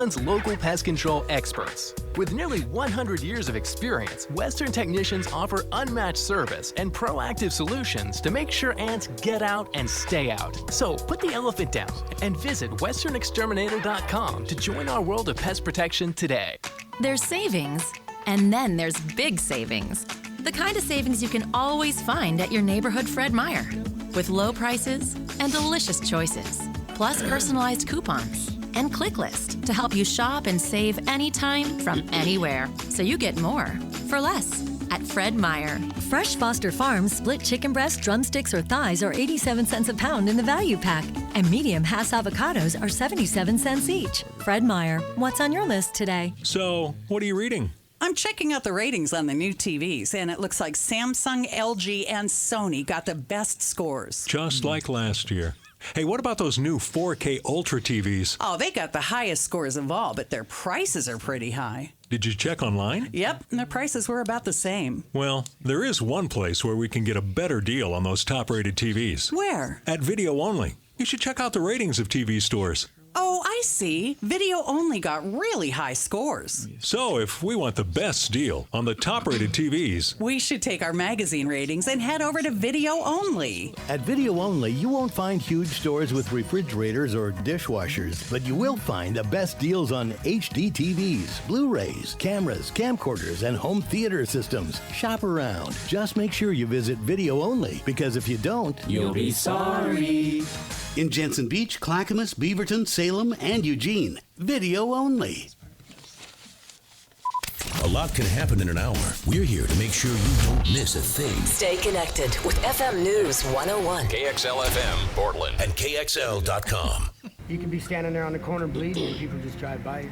Local pest control experts. With nearly 100 years of experience, Western technicians offer unmatched service and proactive solutions to make sure ants get out and stay out. So put the elephant down and visit westernexterminator.com to join our world of pest protection today. There's savings, and then there's big savings. The kind of savings you can always find at your neighborhood Fred Meyer. With low prices and delicious choices, plus personalized coupons and ClickList to help you shop and save anytime from anywhere, so you get more for less at Fred Meyer. Fresh Foster Farms split chicken breast, drumsticks, or thighs are 87 cents a pound in the value pack, and medium Hass avocados are 77 cents each. Fred Meyer, what's on your list today? So, what are you reading? I'm checking out the ratings on the new TVs, and it looks like Samsung, LG, and Sony got the best scores. Just like last year. Hey, what about those new 4K Ultra TVs? Oh, they got the highest scores of all, but their prices are pretty high. Did you check online? Yep, and their prices were about the same. Well, there is one place where we can get a better deal on those top-rated TVs. Where? At Video Only. You should check out the ratings of TV stores. Oh, I see. Video Only got really high scores. So, if we want the best deal on the top-rated TVs, we should take our magazine ratings and head over to Video Only. At Video Only, you won't find huge stores with refrigerators or dishwashers, but you will find the best deals on HD TVs, Blu-rays, cameras, camcorders, and home theater systems. Shop around. Just make sure you visit Video Only, because if you don't, you'll be sorry. In Jensen Beach, Clackamas, Beaverton, Salem, and Eugene. Video Only. A lot can happen in an hour. We're here to make sure you don't miss a thing. Stay connected with FM News 101. KXL FM, Portland, and KXL.com. You could be standing there on the corner bleeding and people just drive by you.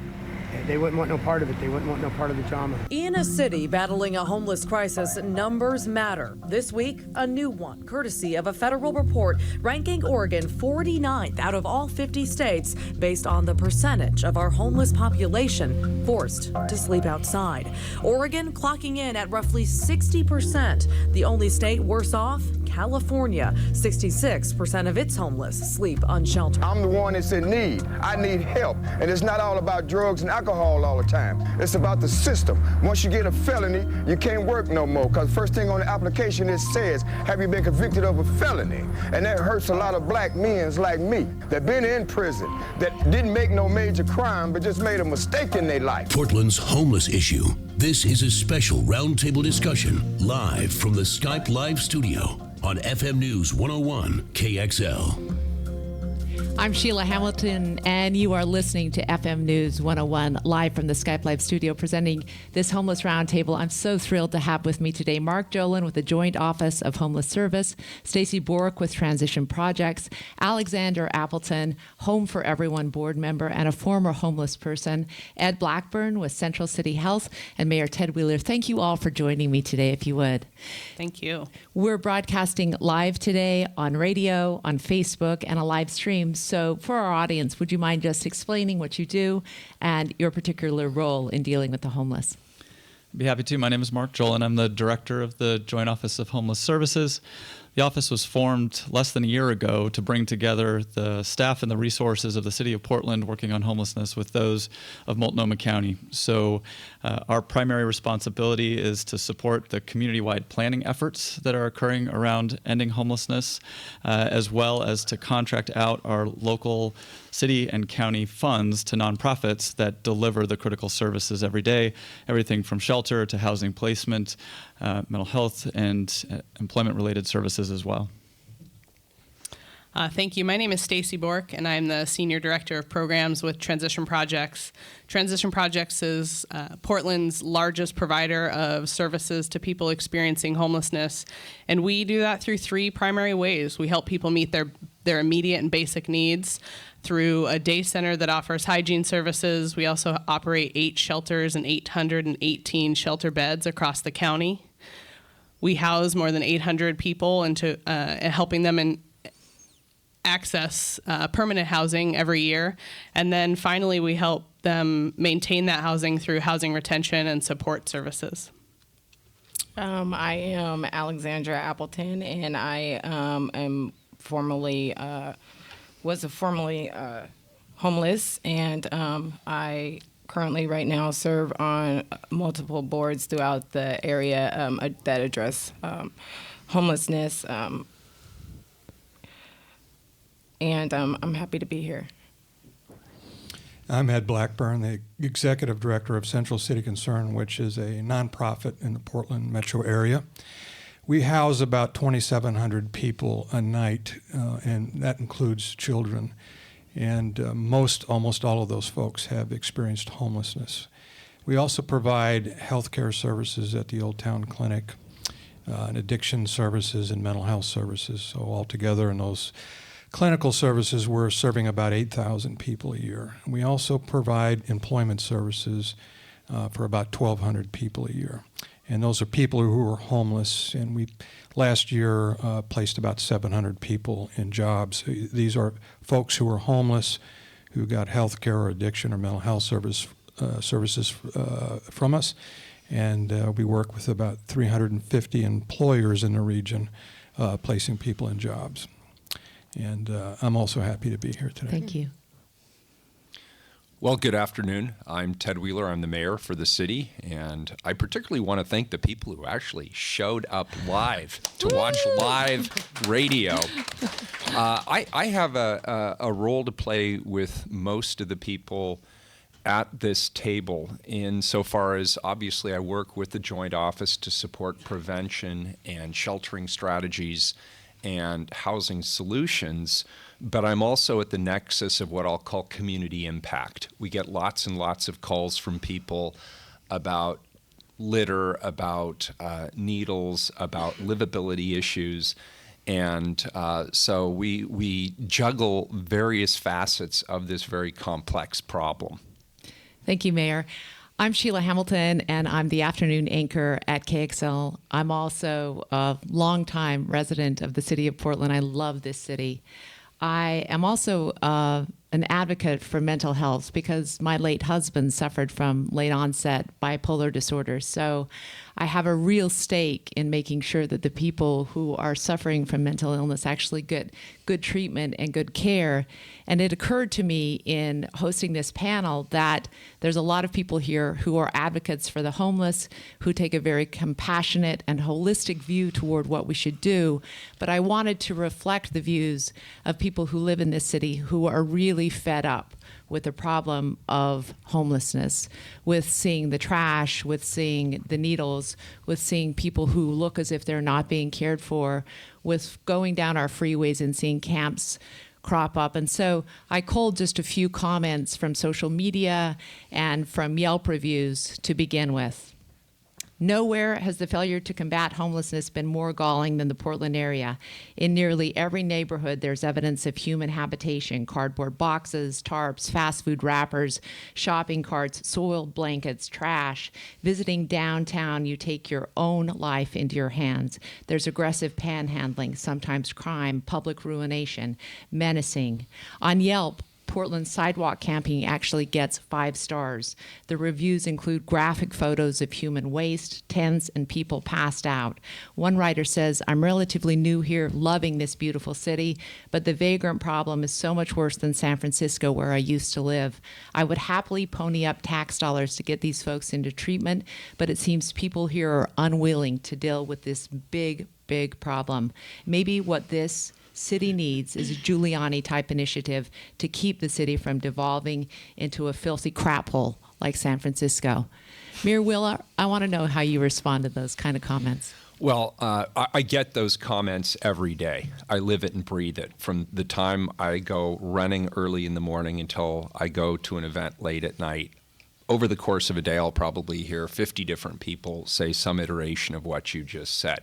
They wouldn't want no part of it. They wouldn't want no part of the drama. In a city battling a homeless crisis, numbers matter. This week, a new one, courtesy of a federal report ranking Oregon 49th out of all 50 states based on the percentage of our homeless population forced to sleep outside. Oregon clocking in at roughly 60%. The only state worse off, California. 66% of its homeless sleep unsheltered. I'm the one that's in need. I need help. And it's not all about drugs and alcohol all the time. It's about the system. Once you get a felony, you can't work no more, because first thing on the application it says, have you been convicted of a felony? And that hurts a lot of black men like me that been in prison, that didn't make no major crime, but just made a mistake in their life. Portland's homeless issue. This is a special roundtable discussion live from the Skype Live studio on FM News 101 KXL. I'm Sheila Hamilton, and you are listening to FM News 101 live from the Skype Live studio, presenting this Homeless Roundtable. I'm so thrilled to have with me today Mark Jolin with the Joint Office of Homeless Service, Stacy Bork with Transition Projects, Alexander Appleton, Home for Everyone board member and a former homeless person, Ed Blackburn with Central City Health, and Mayor Ted Wheeler. Thank you all for joining me today, if you would. Thank you. We're broadcasting live today on radio, on Facebook, and a live stream. So for our audience, would you mind just explaining what you do and your particular role in dealing with the homeless? I'd be happy to. My name is Mark Jolin. I'm the director of the Joint Office of Homeless Services. The office was formed less than a year ago to bring together the staff and the resources of the city of Portland working on homelessness with those of Multnomah County. So our primary responsibility is to support the community-wide planning efforts that are occurring around ending homelessness, as well as to contract out our local city and county funds to nonprofits that deliver the critical services every day, everything from shelter to housing placement, mental health, and employment-related services as well. Thank you. My name is Stacy Bork, and I'm the Senior Director of Programs with Transition Projects. Transition Projects is Portland's largest provider of services to people experiencing homelessness, and we do that through three primary ways. We help people meet their immediate and basic needs through a day center that offers hygiene services. We also operate 8 shelters and 818 shelter beds across the county. We house more than 800 people into helping them in access permanent housing every year. And then finally, we help them maintain that housing through housing retention and support services. I am Alexandra Appleton, and I am formerly was a formerly homeless, and I currently right now serve on multiple boards throughout the area that address homelessness, and I'm happy to be here. I'm Ed Blackburn, the Executive Director of Central City Concern, which is a nonprofit in the Portland metro area. We house about 2,700 people a night, and that includes children. And almost all of those folks have experienced homelessness. We also provide health care services at the Old Town Clinic, and addiction services and mental health services. So altogether in those clinical services, we're serving about 8,000 people a year. And we also provide employment services for about 1,200 people a year. And those are people who are homeless, and we last year placed about 700 people in jobs. These are folks who are homeless, who got health care or addiction or mental health services from us. And we work with about 350 employers in the region placing people in jobs. And I'm also happy to be here today. Thank you. Well, good afternoon. I'm Ted Wheeler. I'm the mayor for the city, and I particularly want to thank the people who actually showed up live to watch live radio. I have a role to play with most of the people at this table insofar as obviously I work with the Joint Office to support prevention and sheltering strategies and housing solutions, but I'm also at the nexus of what I'll call community impact. We get lots and lots of calls from people about litter, about needles, about livability issues, and so we juggle various facets of this very complex problem. Thank you, Mayor. I'm Sheila Hamilton, and I'm the afternoon anchor at KXL. I'm also a longtime resident of the city of Portland. I love this city. I am also an advocate for mental health because my late husband suffered from late onset bipolar disorder. So I have a real stake in making sure that the people who are suffering from mental illness actually get good treatment and good care. And it occurred to me in hosting this panel that there's a lot of people here who are advocates for the homeless, who take a very compassionate and holistic view toward what we should do. But I wanted to reflect the views of people who live in this city who are really fed up with the problem of homelessness, with seeing the trash, with seeing the needles, with seeing people who look as if they're not being cared for, with going down our freeways and seeing camps crop up. And so I culled just a few comments from social media and from Yelp reviews to begin with. Nowhere has the failure to combat homelessness been more galling than the Portland area. In nearly every neighborhood, there's evidence of human habitation: cardboard boxes, tarps, fast food wrappers, shopping carts, soiled blankets, trash. Visiting downtown, you take your own life into your hands. There's aggressive panhandling, sometimes crime, public ruination, menacing. On Yelp, Portland sidewalk camping actually gets 5 stars. The reviews include graphic photos of human waste, tents, and people passed out. One writer says, "I'm relatively new here, loving this beautiful city, but the vagrant problem is so much worse than San Francisco, where I used to live. I would happily pony up tax dollars to get these folks into treatment, but it seems people here are unwilling to deal with this big, big problem." Maybe what this city needs is a Giuliani-type initiative to keep the city from devolving into a filthy crap hole like San Francisco. Mayor Wheeler, I want to know how you respond to those kind of comments. Well, I get those comments every day. I live it and breathe it. From the time I go running early in the morning until I go to an event late at night, over the course of a day, I'll probably hear 50 different people say some iteration of what you just said.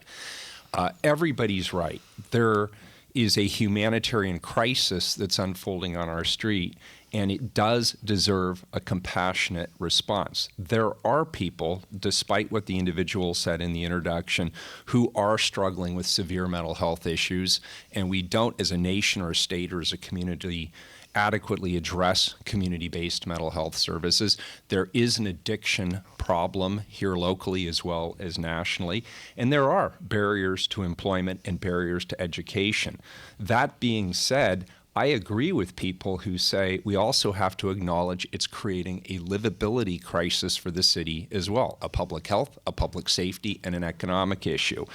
Everybody's right. There is a humanitarian crisis that's unfolding on our street, and it does deserve a compassionate response. There are people, despite what the individual said in the introduction, who are struggling with severe mental health issues, and we don't, as a nation or a state or as a community, adequately address community-based mental health services. There is an addiction problem here locally as well as nationally, and there are barriers to employment and barriers to education. That being said, I agree with people who say we also have to acknowledge it's creating a livability crisis for the city as well, a public health, a public safety, and an economic issue.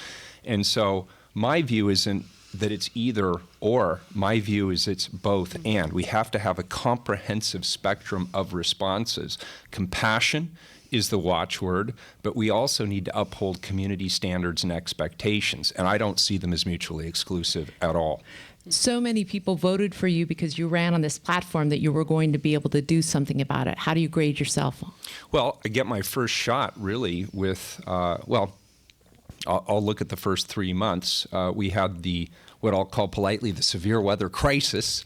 And so my view isn't that it's either or. My view is it's both and. We have to have a comprehensive spectrum of responses. Compassion is the watchword, but we also need to uphold community standards and expectations, and I don't see them as mutually exclusive at all. So many people voted for you because you ran on this platform that you were going to be able to do something about it. How do you grade yourself? Well, I get my first shot really with, I'll look at the first 3 months. We had what I'll call politely the severe weather crisis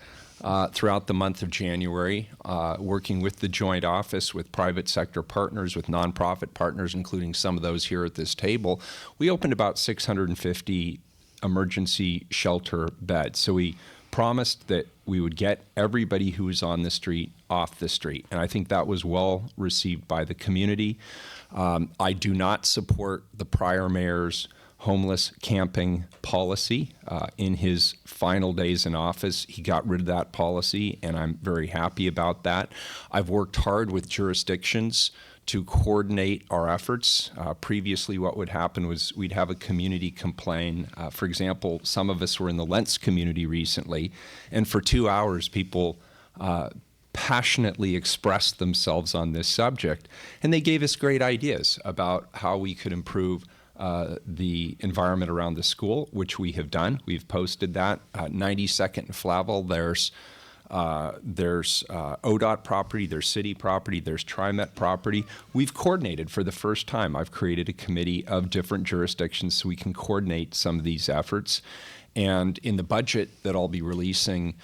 throughout the month of January, working with the joint office, with private sector partners, with nonprofit partners, including some of those here at this table. We opened about 650 emergency shelter beds. So we promised that we would get everybody who was on the street off the street. And I think that was well received by the community. I do not support the prior mayor's homeless camping policy. In his final days in office, he got rid of that policy, and I'm very happy about that. I've worked hard with jurisdictions to coordinate our efforts. Previously, what would happen was we'd have a community complain. For example, some of us were in the Lentz community recently, and for 2 hours, people passionately expressed themselves on this subject, and they gave us great ideas about how we could improve the environment around the school, which we have done. We've posted that. 92nd and Flavel, there's ODOT property, there's city property, there's TriMet property. We've coordinated for the first time. I've created a committee of different jurisdictions so we can coordinate some of these efforts. And in the budget that I'll be releasing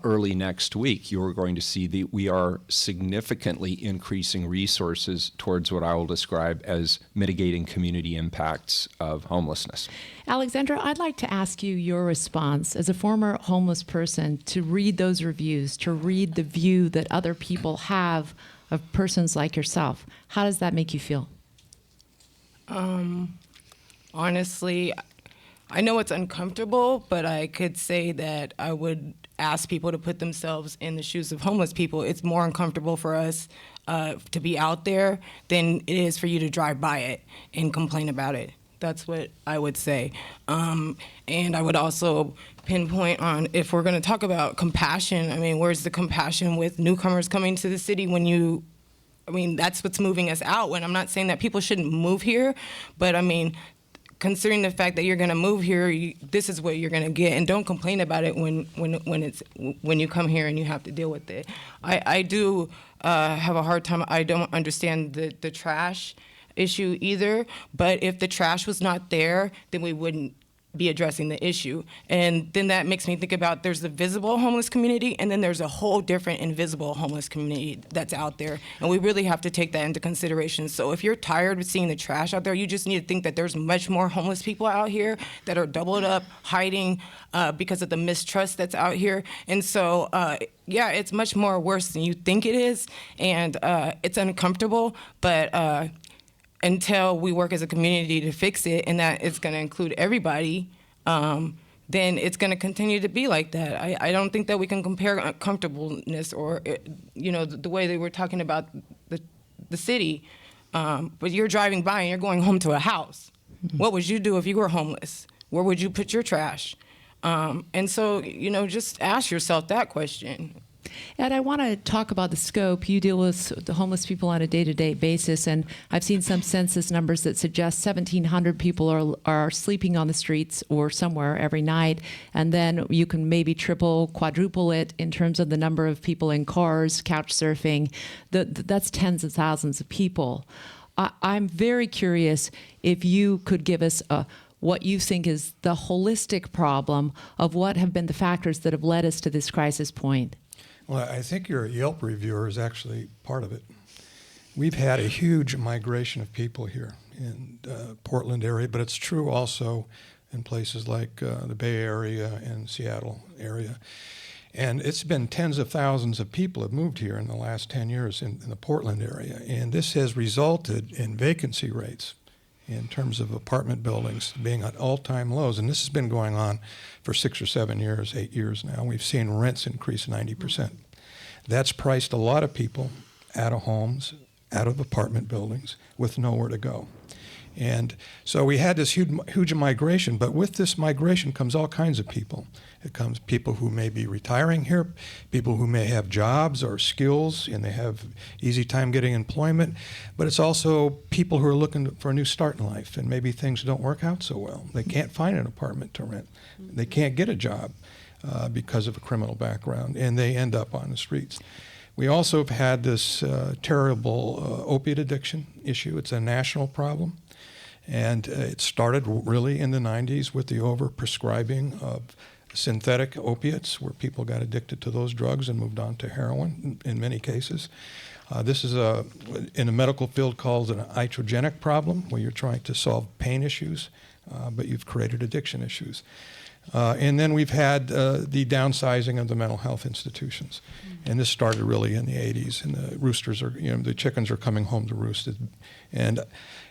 early next week, you're going to see that we are significantly increasing resources towards what I will describe as mitigating community impacts of homelessness. Alexandra, I'd like to ask you your response as a former homeless person to read those reviews, to read the view that other people have of persons like yourself. How does that make you feel? Honestly, I know it's uncomfortable, but I could say that I would ask people to put themselves in the shoes of homeless people. It's more uncomfortable for us to be out there than it is for you to drive by it and complain about it. That's what I would say. And I would also pinpoint on, if we're going to talk about compassion, I mean, where's the compassion with newcomers coming to the city that's what's moving us out. When I'm not saying that people shouldn't move here, but I mean, considering the fact that you're going to move here, this is what you're going to get, and don't complain about it when you come here and you have to deal with it. I do have a hard time. I don't understand the trash issue either, but if the trash was not there, then we wouldn't be addressing the issue. And then that makes me think about, there's the visible homeless community, and then there's a whole different invisible homeless community that's out there, and we really have to take that into consideration. So if you're tired of seeing the trash out there, you just need to think that there's much more homeless people out here that are doubled up, hiding because of the mistrust that's out here. And so yeah, it's much more worse than you think it is, and it's uncomfortable, but until we work as a community to fix it, and that it's going to include everybody, then it's going to continue to be like that. I don't think that we can compare comfortableness or, the way they were talking about the city. But you're driving by and you're going home to a house. Mm-hmm. What would you do if you were homeless? Where would you put your trash? And so, just ask yourself that question. Ed, I want to talk about the scope. You deal with the homeless people on a day-to-day basis, and I've seen some census numbers that suggest 1,700 people are sleeping on the streets or somewhere every night, and then you can maybe triple, quadruple it in terms of the number of people in cars, couch surfing. That's tens of thousands of people. I'm very curious if you could give us what you think is the holistic problem of what have been the factors that have led us to this crisis point. Well, I think your Yelp reviewer is actually part of it. We've had a huge migration of people here in the Portland area, but it's true also in places like the Bay Area and Seattle area. And it's been tens of thousands of people have moved here in the last 10 years in the Portland area. And this has resulted in vacancy rates in terms of apartment buildings being at all-time lows. And this has been going on for 6 or 7 years, 8 years now. We've seen rents increase 90%. That's priced a lot of people out of homes, out of apartment buildings with nowhere to go. And so we had this huge migration, but with this migration comes all kinds of people. It comes people who may be retiring here, people who may have jobs or skills and they have easy time getting employment, but it's also people who are looking for a new start in life and maybe things don't work out so well. They can't find an apartment to rent. They can't get a job because of a criminal background, and they end up on the streets. We also have had this terrible opiate addiction issue. It's a national problem. And it started really in the 90s with the overprescribing of synthetic opiates, where people got addicted to those drugs and moved on to heroin in many cases. This is in the medical field called an iatrogenic problem, where you're trying to solve pain issues, but you've created addiction issues. And then we've had the downsizing of the mental health institutions. And this started really in the 80s, and the roosters are, the chickens are coming home to roost. And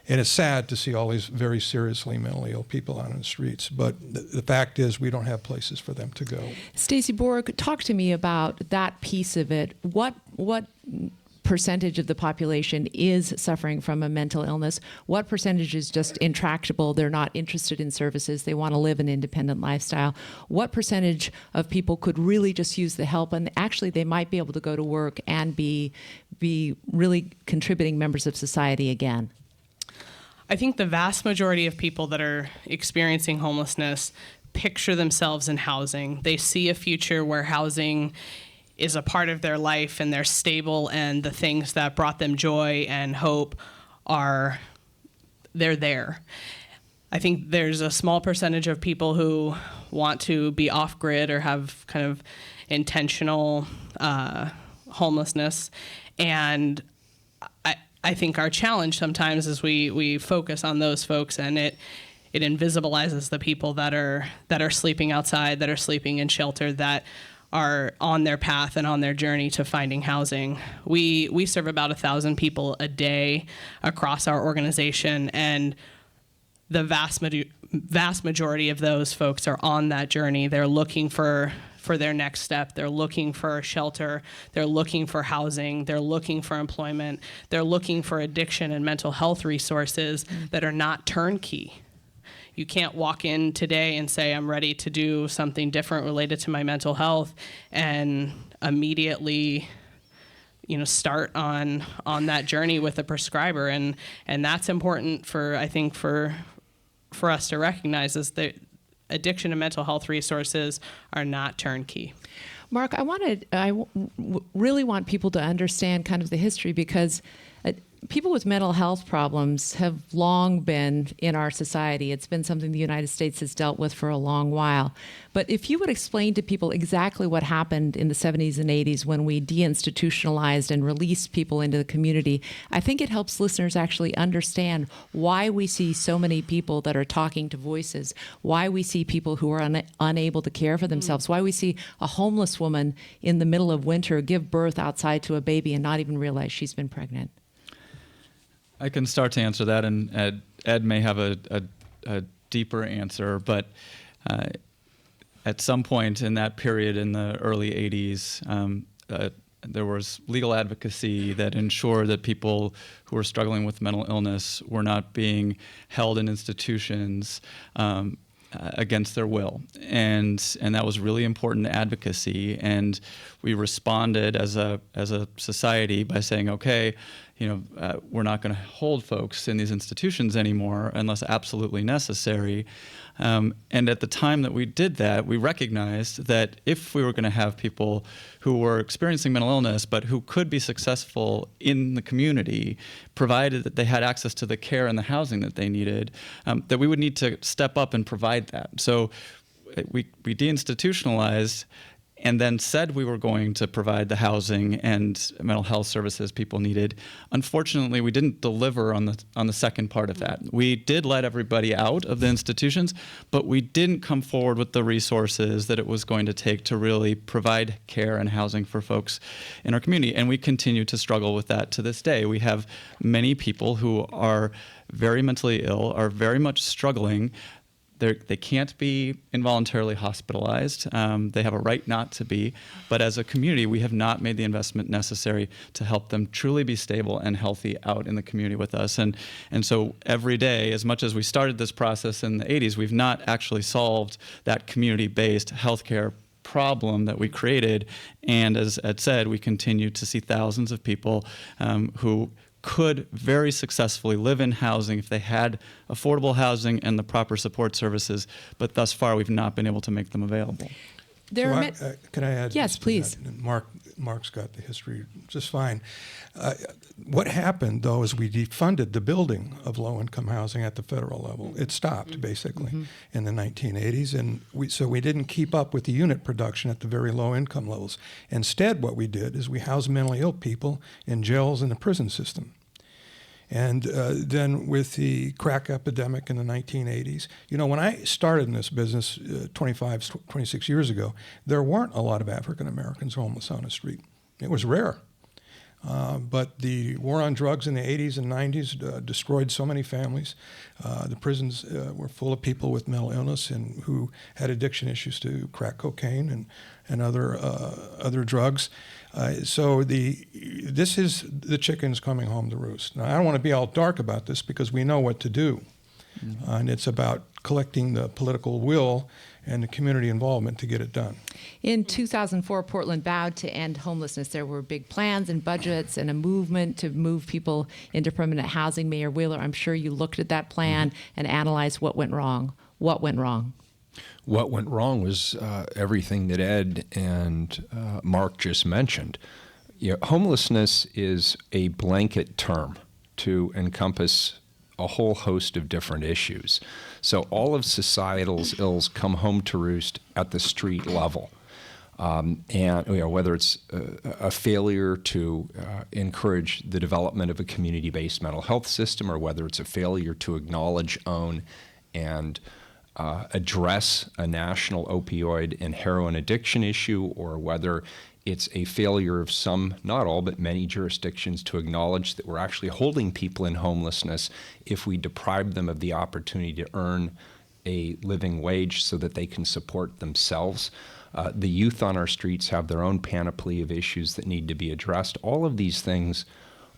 it's sad to see all these very seriously mentally ill people out on the streets. But the fact is, we don't have places for them to go. Stacey Borg, talk to me about that piece of it. What percentage of the population is suffering from a mental illness? What percentage is just intractable? They're not interested in services. They want to live an independent lifestyle. What percentage of people could really just use the help, and actually they might be able to go to work and be really contributing members of society again? I think the vast majority of people that are experiencing homelessness picture themselves in housing. They see a future where housing is a part of their life and they're stable, and the things that brought them joy and hope they're there. I think there's a small percentage of people who want to be off-grid or have kind of intentional homelessness, and I think our challenge sometimes is we focus on those folks, and it invisibilizes the people that are sleeping outside, that are sleeping in shelter, that are on their path and on their journey to finding housing. We serve about 1,000 people a day across our organization, and the vast majority of those folks are on that journey. They're looking for their next step. They're looking for shelter. They're looking for housing. They're looking for employment. They're looking for addiction and mental health resources that are not turnkey. You can't walk in today and say, I'm ready to do something different related to my mental health, and immediately start on that journey with a prescriber. And that's important for us to recognize, is that addiction and mental health resources are not turnkey. Mark, I really want people to understand kind of the history, because people with mental health problems have long been in our society. It's been something the United States has dealt with for a long while. But if you would explain to people exactly what happened in the 70s and 80s when we deinstitutionalized and released people into the community, I think it helps listeners actually understand why we see so many people that are talking to voices, why we see people who are unable to care for themselves, why we see a homeless woman in the middle of winter give birth outside to a baby and not even realize she's been pregnant. I can start to answer that, and Ed may have a deeper answer, but at some point in that period in the early 80s, there was legal advocacy that ensured that people who were struggling with mental illness were not being held in institutions against their will, and that was really important advocacy. And we responded as a society by saying, okay, we're not going to hold folks in these institutions anymore unless absolutely necessary. And at the time that we did that, we recognized that if we were going to have people who were experiencing mental illness but who could be successful in the community, provided that they had access to the care and the housing that they needed, that we would need to step up and provide that. So we deinstitutionalized, and then said we were going to provide the housing and mental health services people needed. Unfortunately, we didn't deliver on the second part of that. We did let everybody out of the institutions, but we didn't come forward with the resources that it was going to take to really provide care and housing for folks in our community. And we continue to struggle with that to this day. We have many people who are very mentally ill, are very much struggling. They can't be involuntarily hospitalized. They have a right not to be. But as a community, we have not made the investment necessary to help them truly be stable and healthy out in the community with us. And so every day, as much as we started this process in the 80s, we've not actually solved that community-based healthcare problem that we created. And as Ed said, we continue to see thousands of people who could very successfully live in housing if they had affordable housing and the proper support services, but thus far we've not been able to make them available. Can I add? Yes, please. Mark's got the history just fine. What happened, though, is we defunded the building of low-income housing at the federal level. It stopped, basically, in the 1980s, and we didn't keep up with the unit production at the very low-income levels. Instead, what we did is we housed mentally ill people in jails and the prison system. And then with the crack epidemic in the 1980s, when I started in this business 26 years ago, there weren't a lot of African Americans homeless on the street. It was rare. But the war on drugs in the 80s and 90s destroyed so many families. The prisons were full of people with mental illness and who had addiction issues to crack cocaine and other drugs. So this is the chickens coming home to roost. Now, I don't want to be all dark about this because we know what to do. And it's about collecting the political will and the community involvement to get it done. In 2004, Portland vowed to end homelessness. There were big plans and budgets and a movement to move people into permanent housing. Mayor Wheeler, I'm sure you looked at that plan and analyzed what went wrong. What went wrong? What went wrong was everything that Ed and Mark just mentioned. Homelessness is a blanket term to encompass a whole host of different issues. So all of societal's ills come home to roost at the street level. And whether it's a failure to encourage the development of a community-based mental health system, or whether it's a failure to acknowledge, own, and address a national opioid and heroin addiction issue, or whether it's a failure of some, not all, but many jurisdictions to acknowledge that we're actually holding people in homelessness if we deprive them of the opportunity to earn a living wage so that they can support themselves. The youth on our streets have their own panoply of issues that need to be addressed. All of these things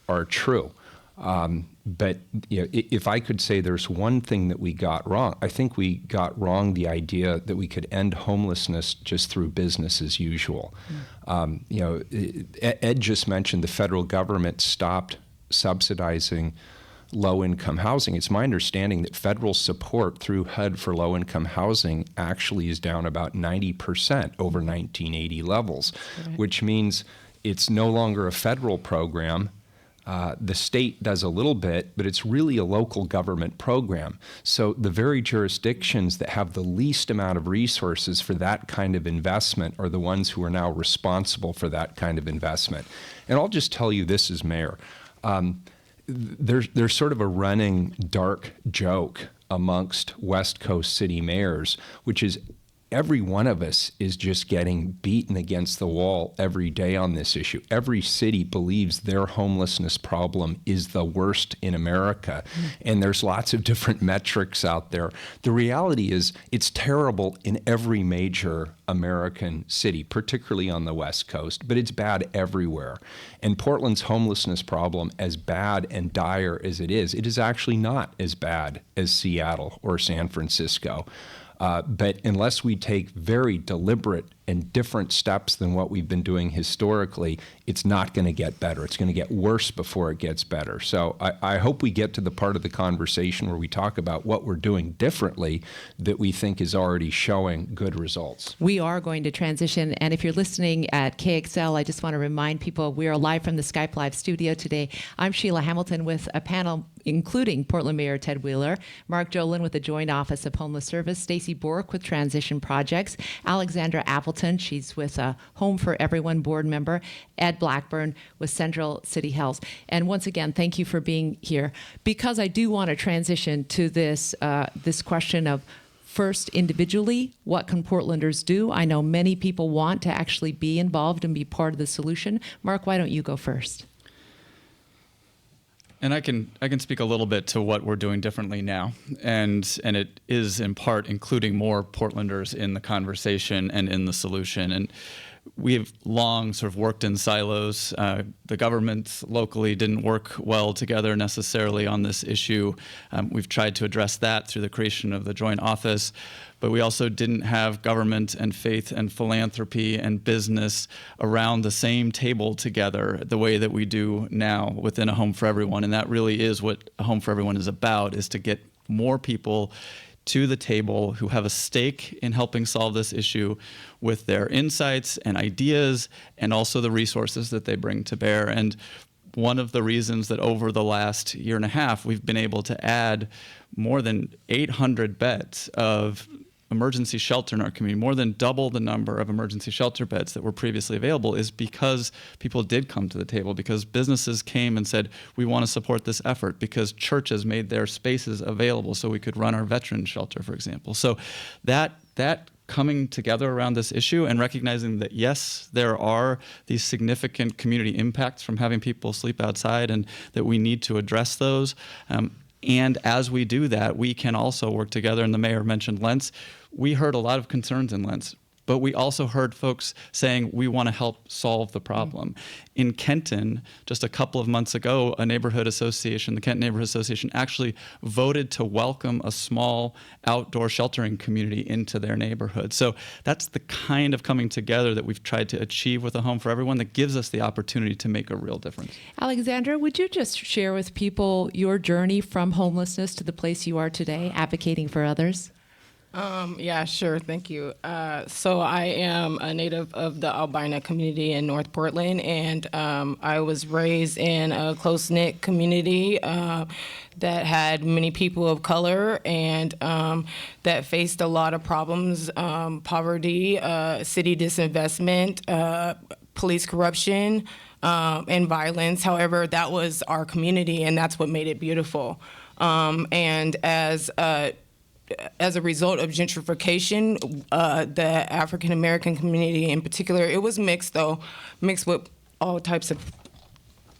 are true. But if I could say there's one thing that we got wrong, I think we got wrong the idea that we could end homelessness just through business as usual. Ed just mentioned the federal government stopped subsidizing low-income housing. It's my understanding that federal support through HUD for low-income housing actually is down about 90% over 1980 levels, which means it's no longer a federal program. The state does a little bit, but it's really a local government program. So the very jurisdictions that have the least amount of resources for that kind of investment are the ones who are now responsible for that kind of investment. And I'll just tell you this as mayor. There's sort of a running dark joke amongst West Coast city mayors, which is every one of us is just getting beaten against the wall every day on this issue. Every city believes their homelessness problem is the worst in America, and there's lots of different metrics out there. The reality is it's terrible in every major American city, particularly on the West Coast, but it's bad everywhere. And Portland's homelessness problem, as bad and dire as it is actually not as bad as Seattle or San Francisco. But unless we take very deliberate and different steps than what we've been doing historically, it's not going to get better. It's going to get worse before it gets better. So I hope we get to the part of the conversation where we talk about what we're doing differently that we think is already showing good results. We are going to transition. And if you're listening at KXL, I just want to remind people we are live from the Skype Live studio today. I'm Sheila Hamilton with a panel including Portland Mayor Ted Wheeler, Mark Jolin with the Joint Office of Homeless Service, Stacy Bork with Transition Projects, Alexandra Appleton Hamilton. She's with Home for Everyone board member, Ed Blackburn with Central City Health. And once again, thank you for being here, because I do want to transition to this question of, first, individually, what can Portlanders do? I know many people want to actually be involved and be part of the solution. Mark, why don't you go first? And I can speak a little bit to what we're doing differently now, and it is in part including more Portlanders in the conversation and in the solution. And we have long sort of worked in silos. The government locally didn't work well together necessarily on this issue. We've tried to address that through the creation of the joint office, but we also didn't have government and faith and philanthropy and business around the same table together the way that we do now within a Home for Everyone. And that really is what a Home for Everyone is about, is to get more people to the table who have a stake in helping solve this issue with their insights and ideas, and also the resources that they bring to bear. And one of the reasons that over the last year and a half, we've been able to add more than 800 beds of emergency shelter in our community, more than double the number of emergency shelter beds that were previously available, is because people did come to the table, because businesses came and said, we want to support this effort, because churches made their spaces available so we could run our veteran shelter, for example. So that coming together around this issue and recognizing that, yes, there are these significant community impacts from having people sleep outside, and that we need to address those. And as we do that, we can also work together. And the mayor mentioned Lentz. We heard a lot of concerns in Lentz, but we also heard folks saying we want to help solve the problem. In Kenton, just a couple of months ago, a neighborhood association, the Kenton Neighborhood Association, actually voted to welcome a small outdoor sheltering community into their neighborhood. So that's the kind of coming together that we've tried to achieve with a Home for Everyone that gives us the opportunity to make a real difference. Alexandra, would you just share with people your journey from homelessness to the place you are today, advocating for others? Yeah, sure. Thank you. So I am a native of the Albina community in North Portland, and I was raised in a close-knit community that had many people of color, and that faced a lot of problems, poverty, city disinvestment, police corruption, and violence. However, that was our community, and that's what made it beautiful. And as a result of gentrification, the African American community in particular, it was mixed with all types of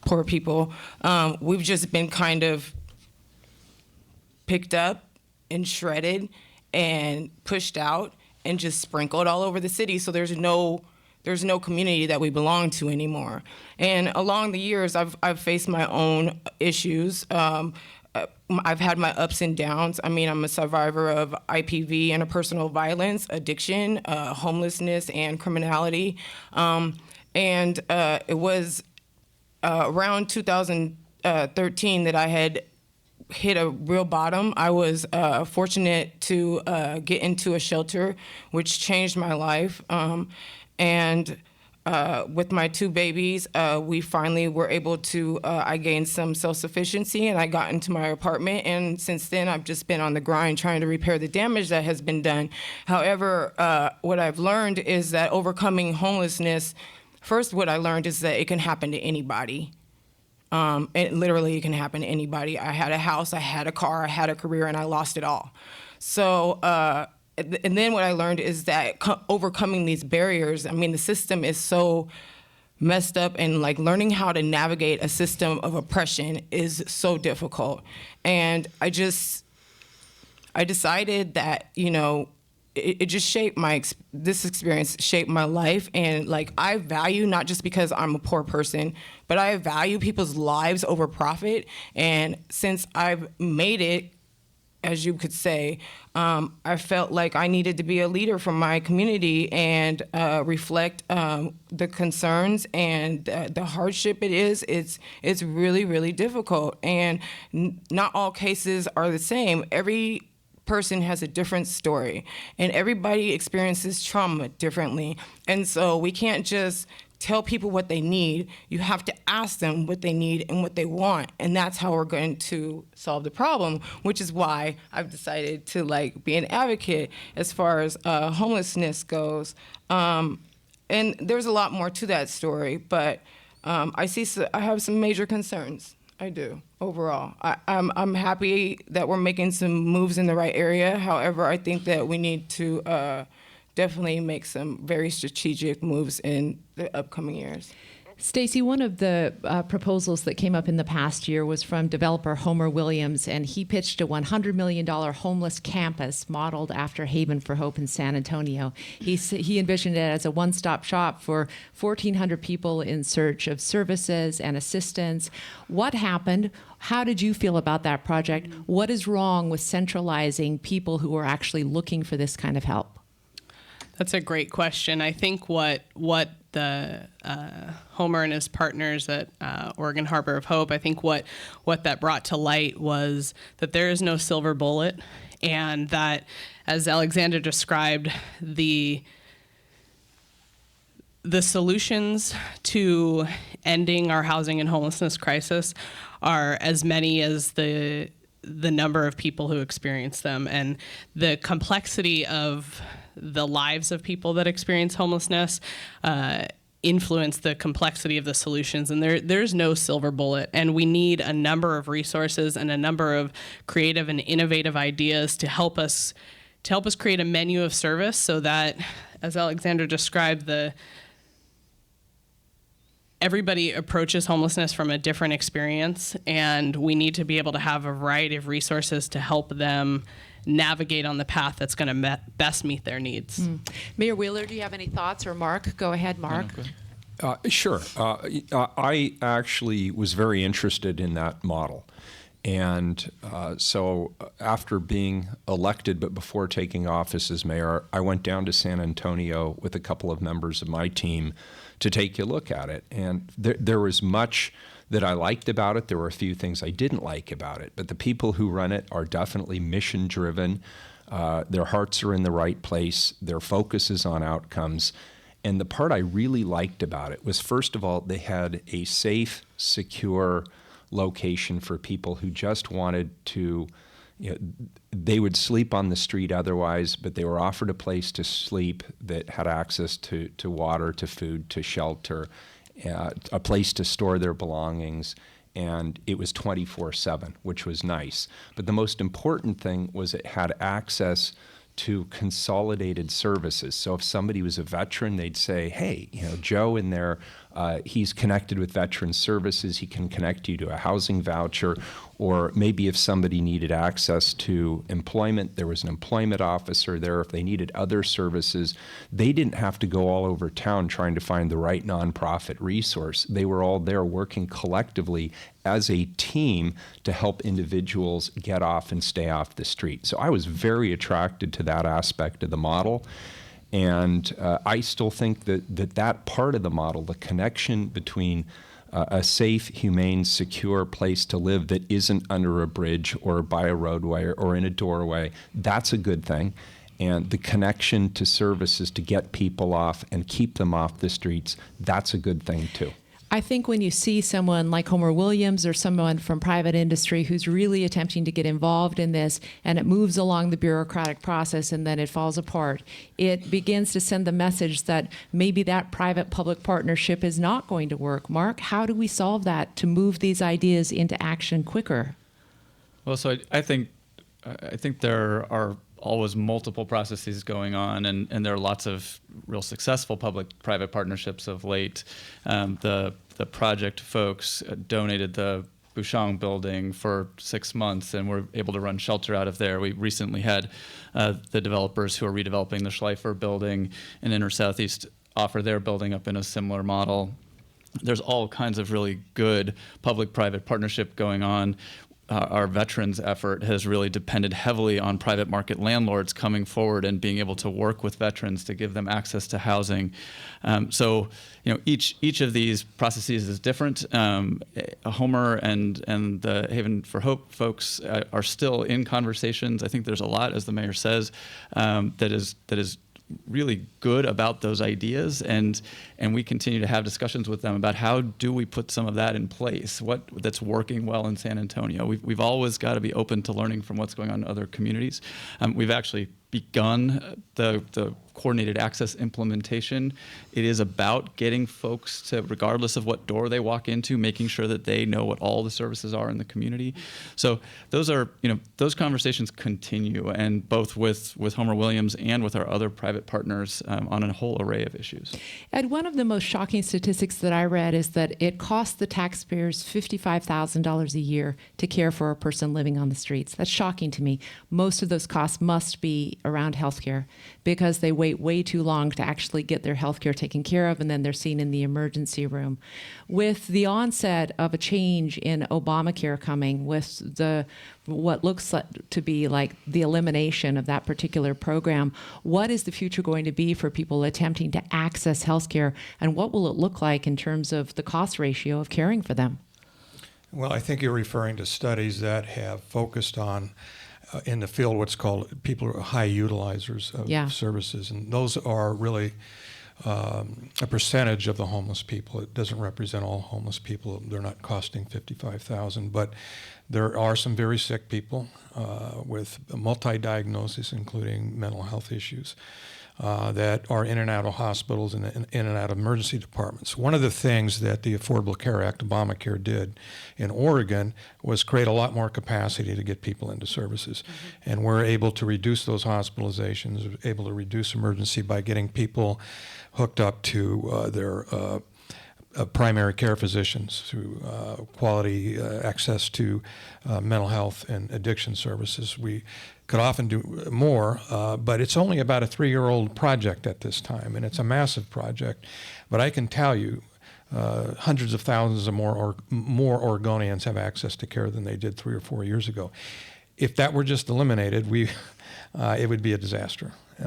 poor people. We've just been kind of picked up and shredded and pushed out and just sprinkled all over the city. So there's no community that we belong to anymore. And along the years, I've faced my own issues. I've had my ups and downs. I mean, I'm a survivor of IPV, interpersonal violence, addiction, homelessness, and criminality. And it was around 2013 that I had hit a real bottom. I was fortunate to get into a shelter, which changed my life. With my two babies, we finally were able to, I gained some self-sufficiency, and I got into my apartment, and since then I've just been on the grind trying to repair the damage that has been done. However, what I've learned is that overcoming homelessness, first what I learned is that it can happen to anybody. It can happen to anybody. I had a house, I had a car, I had a career, and I lost it all. So, and then what I learned is that overcoming these barriers, I mean, the system is so messed up, and like learning how to navigate a system of oppression is so difficult. And I decided that, it just shaped this experience shaped my life. And like, I value, not just because I'm a poor person, but I value people's lives over profit. And since I've made it, as you could say, I felt like I needed to be a leader for my community and reflect the concerns and the hardship it is. It's really, really difficult. And not all cases are the same. Every person has a different story, and everybody experiences trauma differently. And so we can't just tell people what they need. You have to ask them what they need and what they want, and that's how we're going to solve the problem, which is why I've decided to be an advocate as far as homelessness goes. And there's a lot more to that story, but I have some major concerns. I do, overall. I'm happy that we're making some moves in the right area. However, I think that we need to definitely make some very strategic moves in the upcoming years. Stacy, one of the proposals that came up in the past year was from developer Homer Williams, and he pitched a $100 million homeless campus modeled after Haven for Hope in San Antonio. He envisioned it as a one-stop shop for 1,400 people in search of services and assistance. What happened? How did you feel about that project? What is wrong with centralizing people who are actually looking for this kind of help? That's a great question. I think what the Homer and his partners at Oregon Harbor of Hope, I think what that brought to light was that there is no silver bullet, and that, as Alexander described, the solutions to ending our housing and homelessness crisis are as many as the number of people who experience them, and the complexity of the lives of people that experience homelessness influence the complexity of the solutions. And there's no silver bullet. And we need a number of resources and a number of creative and innovative ideas to help us create a menu of service so that, as Alexander described, everybody approaches homelessness from a different experience, and we need to be able to have a variety of resources to help them navigate on the path that's going to best meet their needs. Mayor Wheeler, do you have any thoughts? Or Mark? Go ahead, Mark. Sure. I actually was very interested in that model. And so after being elected, but before taking office as mayor, I went down to San Antonio with a couple of members of my team to take a look at it. And there was much that I liked about it. There were a few things I didn't like about it. But the people who run it are definitely mission-driven. Their hearts are in the right place. Their focus is on outcomes. And the part I really liked about it was, first of all, they had a safe, secure location for people who just wanted to, they would sleep on the street otherwise, but they were offered a place to sleep that had access to water, to food, to shelter, a place to store their belongings, and it was 24/7, which was nice. But the most important thing was it had access to consolidated services. So if somebody was a veteran, they'd say, hey, Joe in there, he's connected with veteran services. He can connect you to a housing voucher. Or maybe if somebody needed access to employment, there was an employment officer there. If they needed other services, they didn't have to go all over town trying to find the right nonprofit resource. They were all there working collectively as a team to help individuals get off and stay off the street. So I was very attracted to that aspect of the model. And I still think that part of the model, the connection between a safe, humane, secure place to live that isn't under a bridge or by a roadway or in a doorway, that's a good thing. And the connection to services to get people off and keep them off the streets, that's a good thing too. I think when you see someone like Homer Williams or someone from private industry who's really attempting to get involved in this, and it moves along the bureaucratic process and then it falls apart, it begins to send the message that maybe that private-public partnership is not going to work. Mark, how do we solve that to move these ideas into action quicker? Well, so I think there are always multiple processes going on, and there are lots of real successful public-private partnerships of late. The project folks donated the Bouchon building for 6 months, and we're able to run shelter out of there. We recently had the developers who are redeveloping the Schleifer building in Inner Southeast offer their building up in a similar model. There's all kinds of really good public-private partnership going on. Our veterans effort has really depended heavily on private market landlords coming forward and being able to work with veterans to give them access to housing. So, each of these processes is different. Homer and the Haven for Hope folks are still in conversations. I think there's a lot, as the mayor says, that is really good about those ideas, and we continue to have discussions with them about how do we put some of that in place, what that's working well in San Antonio. We've always got to be open to learning from what's going on in other communities. We've actually begun the coordinated access implementation. It is about getting folks to, regardless of what door they walk into, making sure that they know what all the services are in the community. So those are, those conversations continue, and both with Homer Williams and with our other private partners on a whole array of issues. Ed, one of the most shocking statistics that I read is that it costs the taxpayers $55,000 a year to care for a person living on the streets. That's shocking to me. Most of those costs must be around healthcare, because they wait way too long to actually get their healthcare taken care of, and then they're seen in the emergency room. With the onset of a change in Obamacare coming, with what looks to be like the elimination of that particular program, what is the future going to be for people attempting to access healthcare, and what will it look like in terms of the cost ratio of caring for them? Well, I think you're referring to studies that have focused on in the field what's called people are high utilizers of services, and those are really a percentage of the homeless people. It doesn't represent all homeless people. They're not costing $55,000, but there are some very sick people with multi-diagnosis, including mental health issues, that are in and out of hospitals and in and out of emergency departments. One of the things that the Affordable Care Act, Obamacare, did in Oregon was create a lot more capacity to get people into services. Mm-hmm. And we're able to reduce those hospitalizations, able to reduce emergency by getting people hooked up to their primary care physicians through quality access to mental health and addiction services. We could often do more, but it's only about a 3-year-old project at this time, and it's a massive project. But I can tell you, hundreds of thousands of more Oregonians have access to care than they did 3 or 4 years ago. If that were just eliminated, it would be a disaster. We